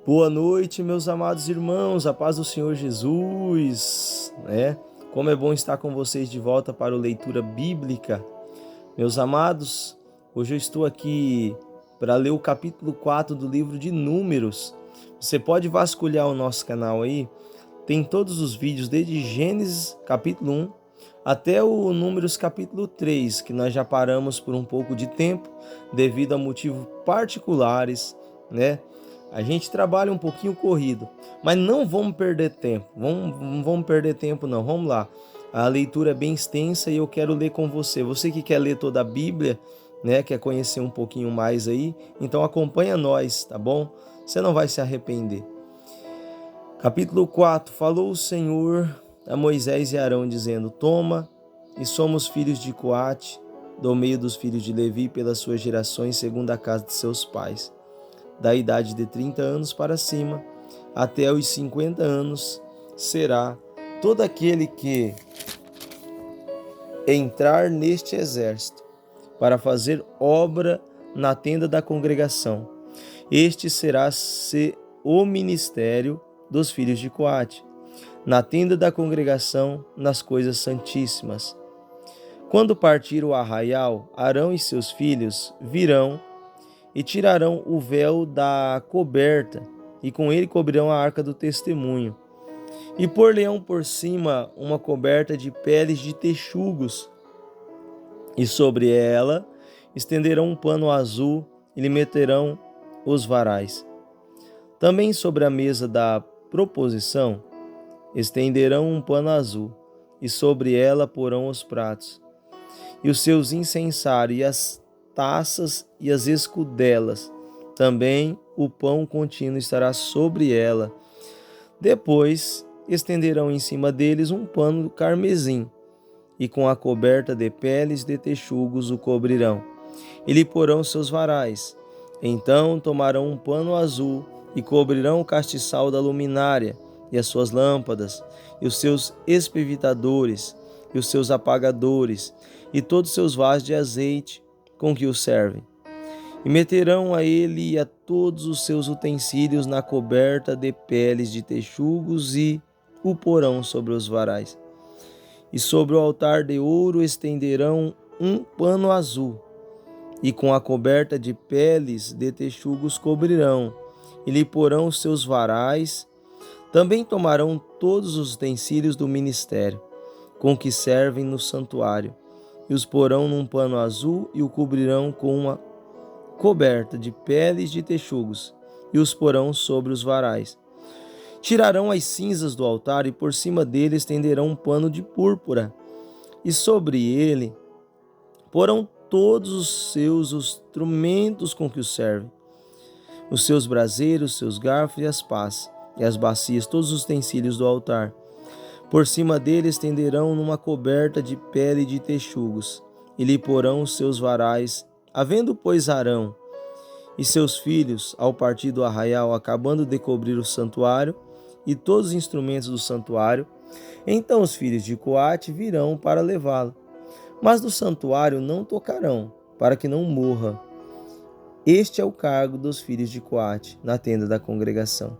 Boa noite, meus amados irmãos, a paz do Senhor Jesus, né? Como é bom estar com vocês de volta para a leitura bíblica. Meus amados, hoje eu estou aqui para ler o capítulo 4 do livro de Números. Você pode vasculhar o nosso canal aí, tem todos os vídeos desde Gênesis capítulo 1 até o Números capítulo 3, que nós já paramos por um pouco de tempo devido a motivos particulares, né? A gente trabalha um pouquinho corrido, mas não vamos perder tempo. Não vamos perder tempo não. Vamos lá. A leitura é bem extensa e eu quero ler com você. Você que quer ler toda a Bíblia, né, quer conhecer um pouquinho mais aí, então acompanha nós, tá bom? Você não vai se arrepender. Capítulo 4. Falou o Senhor a Moisés e Arão, dizendo: Toma, e somos filhos de Coate, do meio dos filhos de Levi, pelas suas gerações, segundo a casa de seus pais. Da idade de 30 anos para cima, até os 50 anos, será todo aquele que entrar neste exército para fazer obra na tenda da congregação. Este será o ministério dos filhos de Coate, na tenda da congregação, nas coisas santíssimas. Quando partir o arraial, Arão e seus filhos virão e tirarão o véu da coberta, e com ele cobrirão a arca do testemunho. E por-lhe-ão por cima uma coberta de peles de texugos, e sobre ela estenderão um pano azul e lhe meterão os varais. Também sobre a mesa da proposição estenderão um pano azul, e sobre ela porão os pratos, e os seus incensários, e as taças e as escudelas. Também o pão contínuo estará sobre ela. Depois estenderão em cima deles um pano carmesim, e com a coberta de peles de texugos o cobrirão, e lhe porão seus varais. Então tomarão um pano azul e cobrirão o castiçal da luminária, e as suas lâmpadas, e os seus espevitadores, e os seus apagadores, e todos os seus vasos de azeite com que o servem. E meterão a ele e a todos os seus utensílios na coberta de peles de texugos, e o porão sobre os varais. E sobre o altar de ouro estenderão um pano azul, e com a coberta de peles de texugos cobrirão, e lhe porão os seus varais. Também tomarão todos os utensílios do ministério, com que servem no santuário, e os porão num pano azul, e o cobrirão com uma coberta de peles de texugos, e os porão sobre os varais. Tirarão as cinzas do altar, e por cima dele estenderão um pano de púrpura, e sobre ele porão todos os seus instrumentos com que o servem, os seus braseiros, os seus garfos e as pás, e as bacias, todos os utensílios do altar. Por cima dele estenderão numa coberta de pele de texugos, e lhe porão os seus varais. Havendo, pois, Arão e seus filhos, ao partir do arraial, acabando de cobrir o santuário e todos os instrumentos do santuário, então os filhos de Coate virão para levá-lo. Mas do santuário não tocarão, para que não morra. Este é o cargo dos filhos de Coate, na tenda da congregação.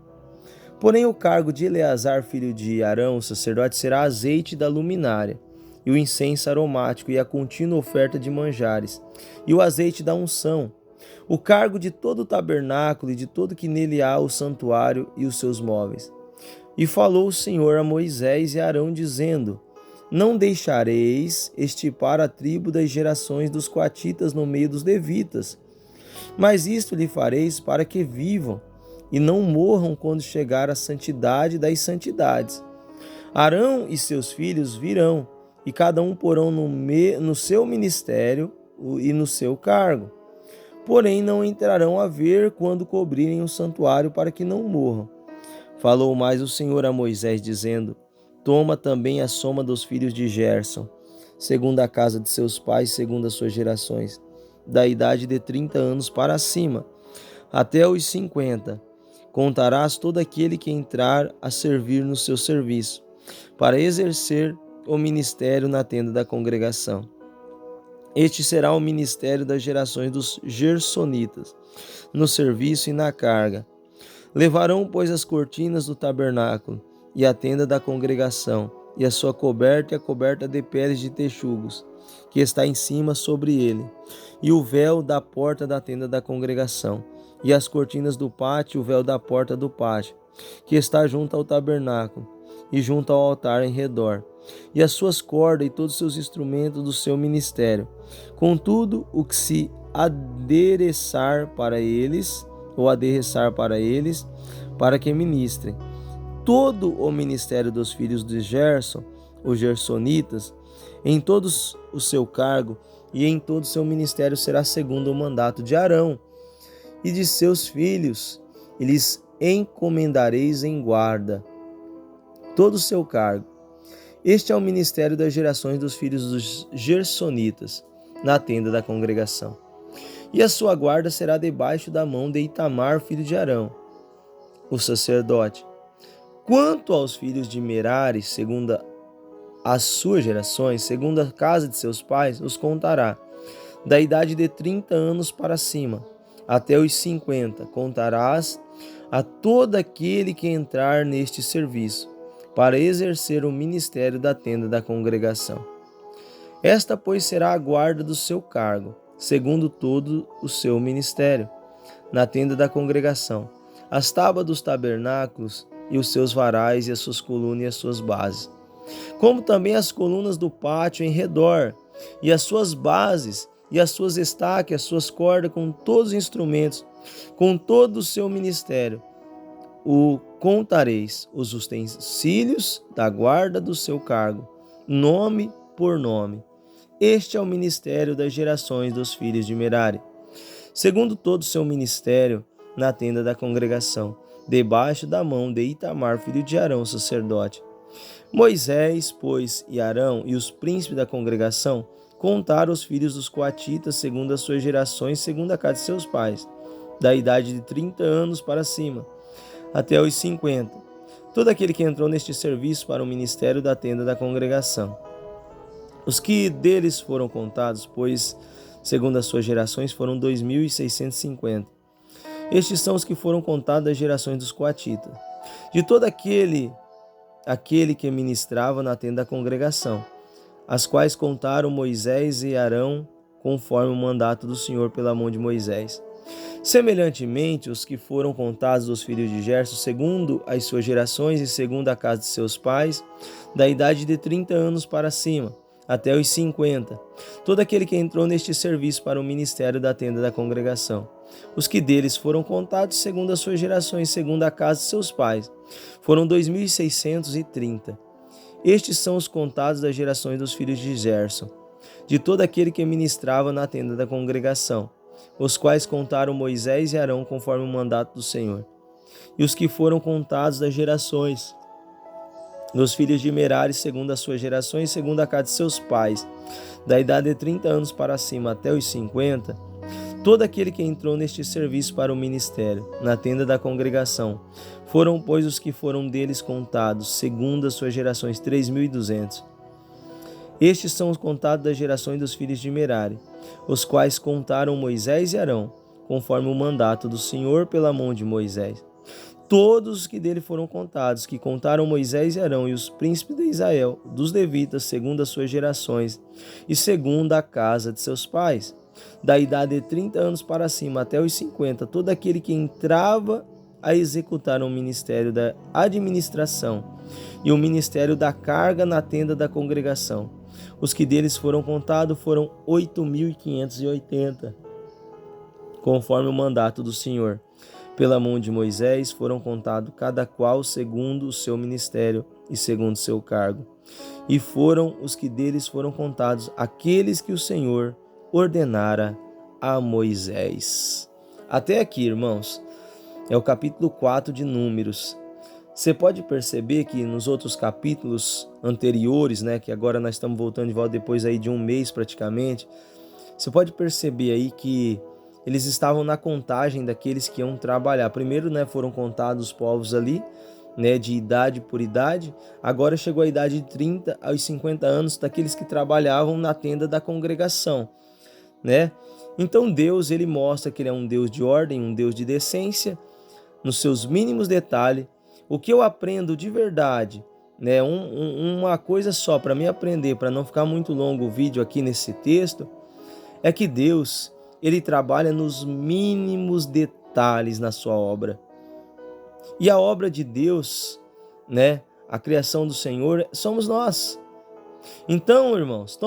Porém, o cargo de Eleazar, filho de Arão, o sacerdote, será azeite da luminária, e o incenso aromático, e a contínua oferta de manjares, e o azeite da unção, o cargo de todo o tabernáculo e de todo que nele há o santuário e os seus móveis. E falou o Senhor a Moisés e a Arão, dizendo: Não deixareis estipar a tribo das gerações dos coatitas no meio dos levitas, mas isto lhe fareis para que vivam, e não morram quando chegar a santidade das santidades. Arão e seus filhos virão, e cada um porão no seu ministério e no seu cargo. Porém não entrarão a ver quando cobrirem o santuário, para que não morram. Falou mais o Senhor a Moisés, dizendo: Toma também a soma dos filhos de Gerson, segundo a casa de seus pais, segundo as suas gerações, da idade de 30 anos para cima, até os 50. Contarás todo aquele que entrar a servir no seu serviço, para exercer o ministério na tenda da congregação. Este será o ministério das gerações dos gersonitas, no serviço e na carga. Levarão, pois, as cortinas do tabernáculo e a tenda da congregação, e a sua coberta e a coberta de peles de texugos, que está em cima sobre ele, e o véu da porta da tenda da congregação, e as cortinas do pátio, o véu da porta do pátio, que está junto ao tabernáculo, e junto ao altar em redor, e as suas cordas e todos os seus instrumentos do seu ministério, contudo, o que se adereçar para eles, ou adereçar para eles, para que ministrem. Todo o ministério dos filhos de Gerson, os gersonitas, em todo o seu cargo e em todo o seu ministério será segundo o mandato de Arão e de seus filhos, e lhes encomendareis em guarda todo o seu cargo. Este é o ministério das gerações dos filhos dos gersonitas, na tenda da congregação. E a sua guarda será debaixo da mão de Itamar, filho de Arão, o sacerdote. Quanto aos filhos de Merari, segundo as suas gerações, segundo a casa de seus pais, os contará. Da idade de 30 anos para cima, até os 50, contarás a todo aquele que entrar neste serviço, para exercer o ministério da tenda da congregação. Esta, pois, será a guarda do seu cargo, segundo todo o seu ministério, na tenda da congregação, as tábuas dos tabernáculos, e os seus varais, e as suas colunas e as suas bases, como também as colunas do pátio em redor, e as suas bases, e as suas estacas, e as suas cordas, com todos os instrumentos, com todo o seu ministério. O contareis os utensílios da guarda do seu cargo, nome por nome. Este é o ministério das gerações dos filhos de Merari, segundo todo o seu ministério, na tenda da congregação, debaixo da mão de Itamar, filho de Arão, sacerdote. Moisés, pois, e Arão e os príncipes da congregação contaram os filhos dos coatitas segundo as suas gerações, segundo a casa de seus pais, da idade de 30 anos para cima, até os 50. Todo aquele que entrou neste serviço para o ministério da tenda da congregação. Os que deles foram contados, pois, segundo as suas gerações, foram 2.650. Estes são os que foram contados das gerações dos coatitas. De todo aquele que ministrava na tenda da congregação, as quais contaram Moisés e Arão, conforme o mandato do Senhor pela mão de Moisés. Semelhantemente, os que foram contados dos filhos de Gerson, segundo as suas gerações e segundo a casa de seus pais, da idade de 30 anos para cima, até os 50. Todo aquele que entrou neste serviço para o ministério da tenda da congregação. Os que deles foram contados segundo as suas gerações, segundo a casa de seus pais, foram 2.630. Estes são os contados das gerações dos filhos de Gerson, de todo aquele que ministrava na tenda da congregação, os quais contaram Moisés e Arão conforme o mandato do Senhor. E os que foram contados das gerações dos filhos de Merari, segundo as suas gerações, segundo a casa de seus pais, da idade de 30 anos para cima até os 50, todo aquele que entrou neste serviço para o ministério, na tenda da congregação, foram, pois, os que foram deles contados, segundo as suas gerações, 3.200. Estes são os contados das gerações dos filhos de Merari, os quais contaram Moisés e Arão, conforme o mandato do Senhor pela mão de Moisés. Todos os que dele foram contados, que contaram Moisés e Arão e os príncipes de Israel, dos levitas, segundo as suas gerações, e segundo a casa de seus pais, da idade de 30 anos para cima até os 50, todo aquele que entrava a executar o ministério da administração e o ministério da carga na tenda da congregação. Os que deles foram contados foram 8.580, conforme o mandato do Senhor. Pela mão de Moisés foram contados cada qual segundo o seu ministério e segundo o seu cargo. E foram os que deles foram contados, aqueles que o Senhor ordenara a Moisés. Até aqui, irmãos, é o capítulo 4 de Números. Você pode perceber que nos outros capítulos anteriores, que agora nós estamos voltando de volta depois aí de um mês praticamente, você pode perceber aí que eles estavam na contagem daqueles que iam trabalhar. Primeiro, foram contados os povos ali, de idade por idade. Agora chegou a idade de 30 aos 50 anos daqueles que trabalhavam na tenda da congregação, Então Deus, ele mostra que ele é um Deus de ordem, um Deus de decência, nos seus mínimos detalhes. O que eu aprendo de verdade, né? Uma coisa só para mim aprender, para não ficar muito longo o vídeo aqui nesse texto, é que Deus, ele trabalha nos mínimos detalhes na sua obra. E a obra de Deus, né? A criação do Senhor, somos nós. Então, irmãos,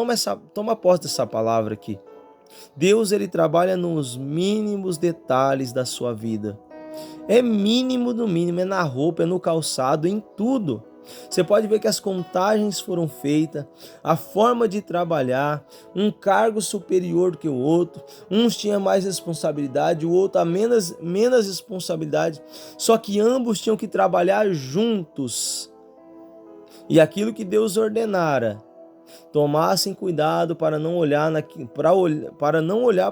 toma posse dessa palavra aqui. Deus, ele trabalha nos mínimos detalhes da sua vida. É mínimo do mínimo, é na roupa, é no calçado, em tudo. Você pode ver que as contagens foram feitas, a forma de trabalhar, um cargo superior do que o outro, uns tinham mais responsabilidade, o outro a menos responsabilidade, só que ambos tinham que trabalhar juntos. E aquilo que Deus ordenara, tomassem cuidado para não olhar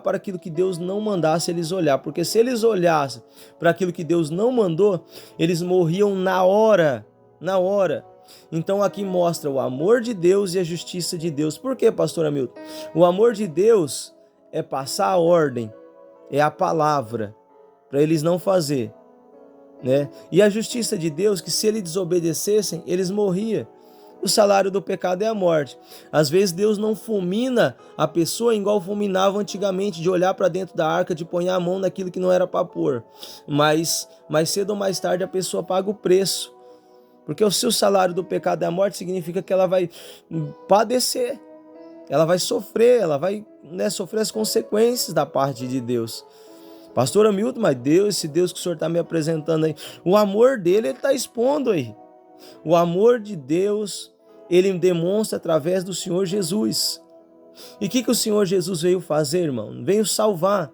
para aquilo que Deus não mandasse eles olhar, porque se eles olhassem para aquilo que Deus não mandou, eles morriam na hora. Então aqui mostra o amor de Deus e a justiça de Deus. Por quê, pastor Hamilton? O amor de Deus é passar a ordem, é a palavra, para eles não fazer, né? E a justiça de Deus, que se eles desobedecessem, eles morriam. O salário do pecado é a morte. Às vezes Deus não fulmina a pessoa igual fulminava antigamente, de olhar para dentro da arca, de pôr a mão naquilo que não era para pôr. Mas mais cedo ou mais tarde a pessoa paga o preço. Porque o seu salário do pecado é a morte, significa que ela vai padecer, ela vai sofrer, ela vai, né, sofrer as consequências da parte de Deus. Pastor Hamilton, mas Deus, esse Deus que o senhor está me apresentando aí, o amor dele, ele está expondo aí. O amor de Deus, ele demonstra através do Senhor Jesus. E o que o Senhor Jesus veio fazer, irmão? Veio salvar.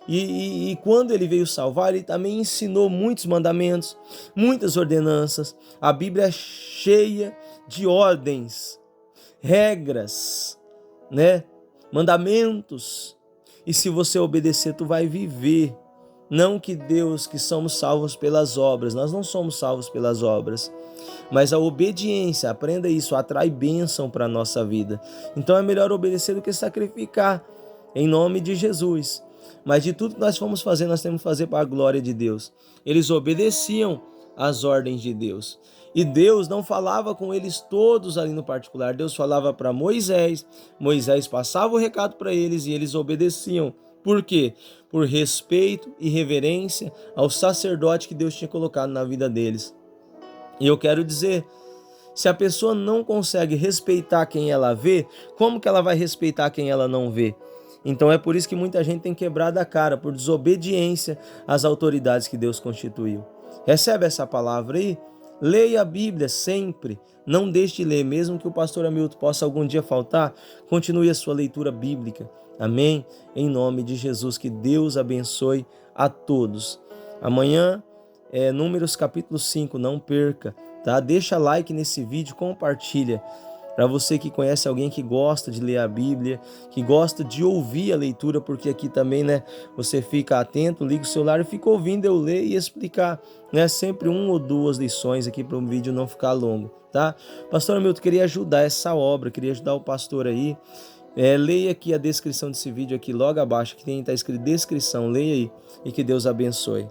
E quando ele veio salvar, ele também ensinou muitos mandamentos, muitas ordenanças. A Bíblia é cheia de ordens, regras, né? Mandamentos. E se você obedecer, tu vai viver. Não que Deus, que somos salvos pelas obras. Nós não somos salvos pelas obras. Mas a obediência, aprenda isso, atrai bênção para a nossa vida. Então é melhor obedecer do que sacrificar, em nome de Jesus. Mas de tudo que nós fomos fazer, nós temos que fazer para a glória de Deus. Eles obedeciam às ordens de Deus. E Deus não falava com eles todos ali no particular. Deus falava para Moisés. Moisés passava o recado para eles e eles obedeciam. Por quê? Por respeito e reverência ao sacerdote que Deus tinha colocado na vida deles. E eu quero dizer, se a pessoa não consegue respeitar quem ela vê, como que ela vai respeitar quem ela não vê? Então é por isso que muita gente tem quebrado a cara, por desobediência às autoridades que Deus constituiu. Recebe essa palavra aí? Leia a Bíblia sempre. Não deixe de ler, mesmo que o pastor Hamilton possa algum dia faltar, continue a sua leitura bíblica. Amém? Em nome de Jesus, que Deus abençoe a todos. Amanhã é Números capítulo 5, não perca, tá? Deixa like nesse vídeo, compartilha. Para você que conhece alguém que gosta de ler a Bíblia, que gosta de ouvir a leitura, porque aqui também, né, você fica atento, liga o celular e fica ouvindo eu ler e explicar, né, sempre 1 ou 2 lições aqui para o vídeo não ficar longo, tá? Pastor Hamilton, queria ajudar essa obra, queria ajudar o pastor aí. Leia aqui a descrição desse vídeo aqui logo abaixo, que tem, tá escrito descrição, leia aí e que Deus abençoe.